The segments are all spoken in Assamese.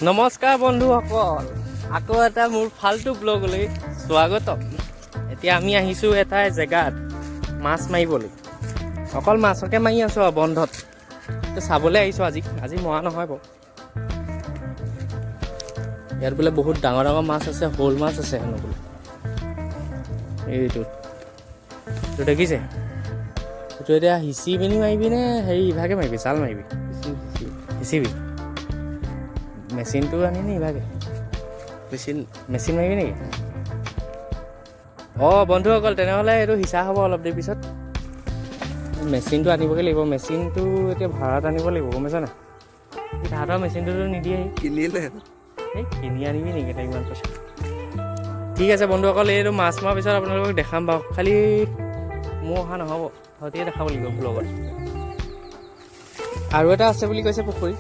নমস্কাৰ বন্ধুসকল, আকৌ এটা মোৰ ফাল্টু ব্লগলৈ স্বাগতম। এতিয়া আমি আহিছোঁ এটা জেগাত মাছ মাৰিবলৈ। অকল মাছকে মাৰি আছোঁ আৰু বন্ধত চাবলৈ আহিছোঁ। আজি মৰা নহয় বাৰু। ইয়াত বোলে বহুত ডাঙৰ ডাঙৰ মাছ আছে, শ'ল মাছ আছে হেনো বোলে। এইটো দেখিছে? এইটো এতিয়া সিঁচি পিনি মাৰিবি নে হেৰি ইভাগে মাৰিবি, জাল মাৰিবি? সিঁচিবি? মেচিনটো আনি নি ইভাগে মেচিন মাৰিবি নেকি? অঁ বন্ধুসকল, তেনেহ'লে এইটো সিঁচা হ'ব অলপ দেৰি পিছত। মেচিনটো আনিবগৈ লাগিব। মেচিনটো এতিয়া ভাড়াত আনিব লাগিব, গম পাইছা নাই? তাহাঁতৰ মেচিনটোতো নিদিয়ে, কিনিলে কিনি আনিবি নেকি এটা ইমান পইচা? ঠিক আছে বন্ধুসকল, এইটো মাছ মৰাৰ পিছত আপোনালোকক দেখাম বাৰু। খালি মোৰ অহা নহ'ব, সিহঁতিয়ে দেখাব লাগিব ব্লগত। আৰু এটা আছে বুলি কৈছে পুখুৰী,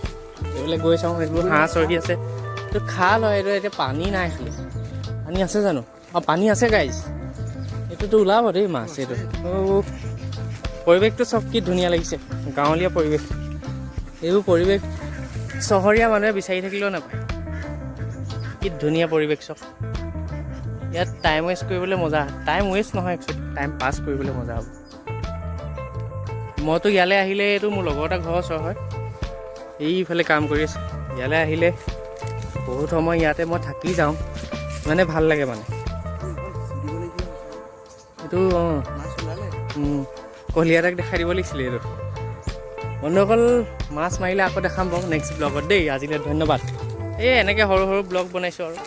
এইবিলাক গৈ চাওঁ। এইবোৰ হাঁহ চৰি আছে। এইটো খাল হয়, এইটো এতিয়া পানী নাই। খালি পানী আছে জানো? অঁ পানী আছে গাইজ। এইটোতো ওলাব দেই মাছ। এইটো পৰিৱেশটো চব কি ধুনীয়া লাগিছে, গাঁৱলীয়া পৰিৱেশ। এইবোৰ পৰিৱেশ চহৰীয়া মানুহে বিচাৰি থাকিলেও নাপায়। কি ধুনীয়া পৰিৱেশ চব। ইয়াত টাইম ৱেষ্ট কৰিবলৈ মজা। টাইম ৱেষ্ট নহয় একচুৱেলি, টাইম পাছ কৰিবলৈ মজা হ'ব। মইতো ইয়ালৈ আহিলে, এইটো মোৰ লগৰ এটা ঘৰৰ ওচৰ হয়, এইফালে কাম কৰি আছে। ইয়ালৈ আহিলে বহুত সময় ইয়াতে মই থাকি যাওঁ, মানে ভাল লাগে মানে। এইটো অঁ কলিয়াটাক দেখাই দিব লাগিছিলে এইটো। বন্ধুসকল, মাছ মাৰিলে আকৌ দেখাম বাৰু নেক্সট ব্লগত দেই। আজিলৈ ধন্যবাদ। এই এনেকৈ সৰু সৰু ব্লগ বনাইছোঁ আৰু।